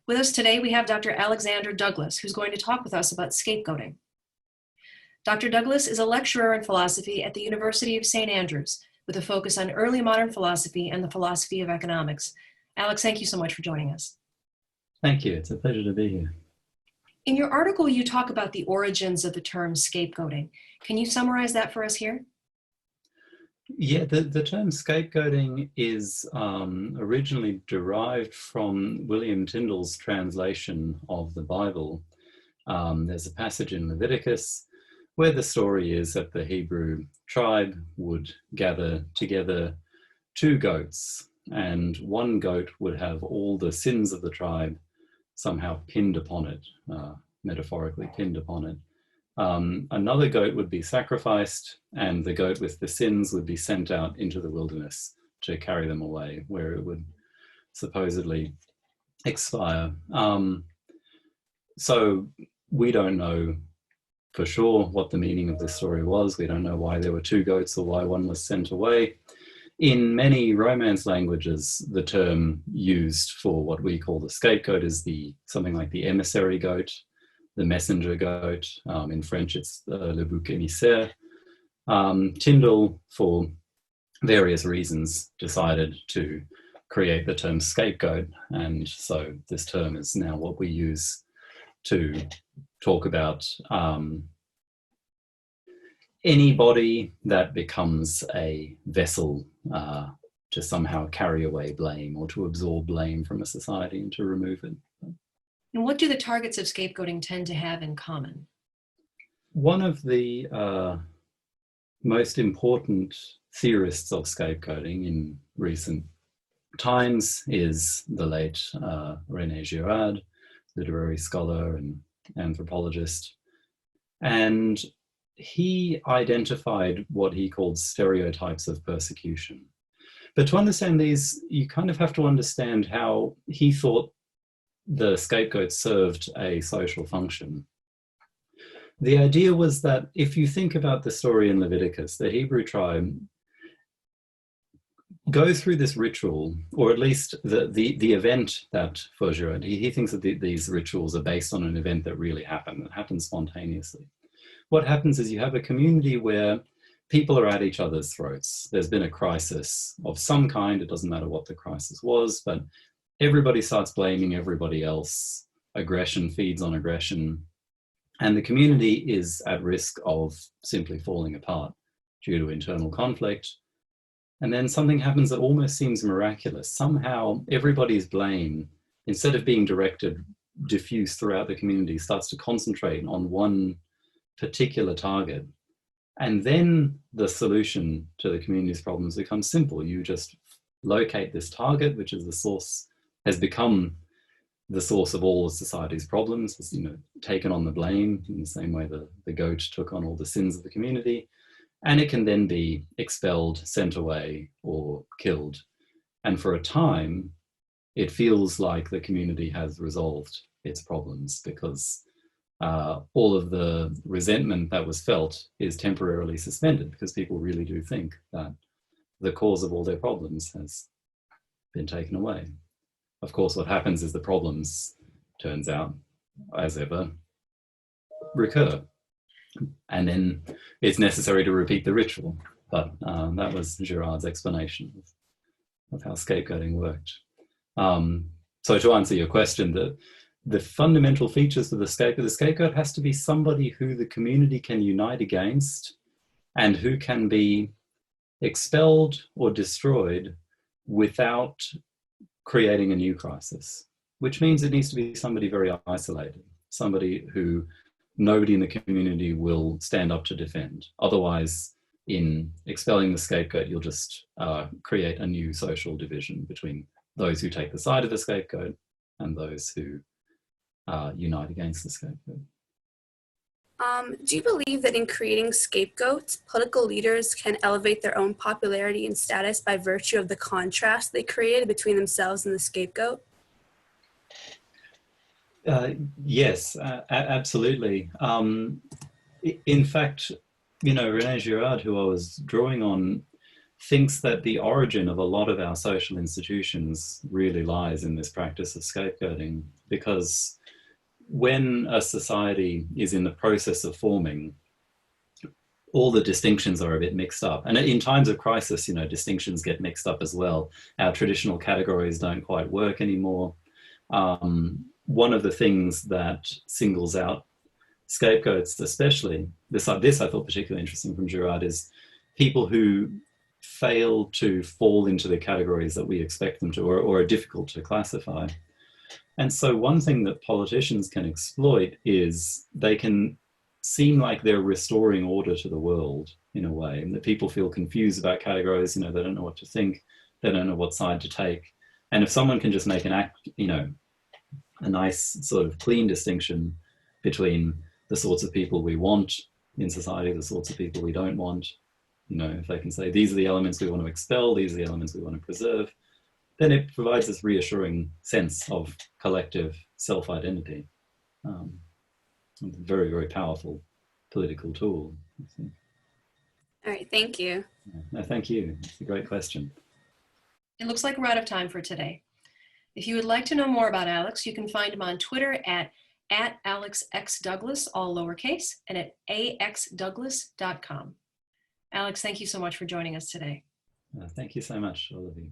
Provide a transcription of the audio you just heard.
With us today, we have Dr. Alexander Douglas, who's going to talk with us about scapegoating. Dr. Douglas is a lecturer in philosophy at the University of St. Andrews, with a focus on early modern philosophy and the philosophy of economics. Alex, thank you so much for joining us. Thank you. It's a pleasure to be here. In your article, you talk about the origins of the term scapegoating. Can you summarize that for us here? Yeah, the term scapegoating is originally derived from William Tyndale's translation of the Bible. There's a passage in Leviticus where the story is that the Hebrew tribe would gather together two goats, and one goat would have all the sins of the tribe somehow pinned upon it, metaphorically pinned upon it. Another goat would be sacrificed, and the goat with the sins would be sent out into the wilderness to carry them away, where it would supposedly expire. So we don't know for sure what the meaning of this story was. We don't know why there were two goats or why one was sent away. In many Romance languages, the term used for what we call the scapegoat is something like the emissary goat, the messenger goat. In French, it's le bouc émissaire. Tyndall, for various reasons, decided to create the term scapegoat, and so this term is now what we use to talk about anybody that becomes a vessel to somehow carry away blame or to absorb blame from a society and to remove it. And what do the targets of scapegoating tend to have in common? One of the most important theorists of scapegoating in recent times is the late René Girard, literary scholar and anthropologist. And he identified what he called stereotypes of persecution. But to understand these, you kind of have to understand how he thought the scapegoat served a social function. The idea was that if you think about the story in Leviticus, the Hebrew tribe go through this ritual, or at least the event that for Gerard, he thinks that these rituals are based on an event that really happened, that happened spontaneously. What happens is you have a community where people are at each other's throats. There's been a crisis of some kind. It doesn't matter what the crisis was, but everybody starts blaming everybody else. Aggression feeds on aggression. And the community is at risk of simply falling apart due to internal conflict. And then something happens that almost seems miraculous. Somehow everybody's blame, instead of being directed, diffused throughout the community, starts to concentrate on one particular target. And then the solution to the community's problems becomes simple. You just locate this target, which is the source, has become the source of all of society's problems, has, taken on the blame in the same way the goat took on all the sins of the community. And it can then be expelled, sent away, or killed. And for a time, it feels like the community has resolved its problems because all of the resentment that was felt is temporarily suspended because people really do think that the cause of all their problems has been taken away. Of course, what happens is the problems, turns out, as ever, recur. And then it's necessary to repeat the ritual. But that was Gerard's explanation of how scapegoating worked. So to answer your question, the fundamental features of the scapegoat has to be somebody who the community can unite against and who can be expelled or destroyed without creating a new crisis, which means it needs to be somebody very isolated, somebody who nobody in the community will stand up to defend. Otherwise, in expelling the scapegoat, you'll just create a new social division between those who take the side of the scapegoat and those who unite against the scapegoat. Do you believe that in creating scapegoats, political leaders can elevate their own popularity and status by virtue of the contrast they created between themselves and the scapegoat? Yes, absolutely. In fact, René Girard, who I was drawing on, thinks that the origin of a lot of our social institutions really lies in this practice of scapegoating, because when a society is in the process of forming, all the distinctions are a bit mixed up. And in times of crisis, you know, distinctions get mixed up as well. Our traditional categories don't quite work anymore. One of the things that singles out scapegoats, especially, this I thought particularly interesting from Girard, is people who fail to fall into the categories that we expect them to, or are difficult to classify. And so one thing that politicians can exploit is they can seem like they're restoring order to the world in a way, and that people feel confused about categories, you know, they don't know what to think, they don't know what side to take. And if someone can just make a nice sort of clean distinction between the sorts of people we want in society, the sorts of people we don't want, you know, if they can say, these are the elements we want to expel, these are the elements we want to preserve, then it provides this reassuring sense of collective self-identity. It's a very, very powerful political tool, I think. All right, thank you. No, thank you. It's a great question. It looks like we're out of time for today. If you would like to know more about Alex, you can find him on Twitter at AlexXDouglas, all lowercase, and at axdouglas.com. Alex, thank you so much for joining us today. Thank you so much, all of you.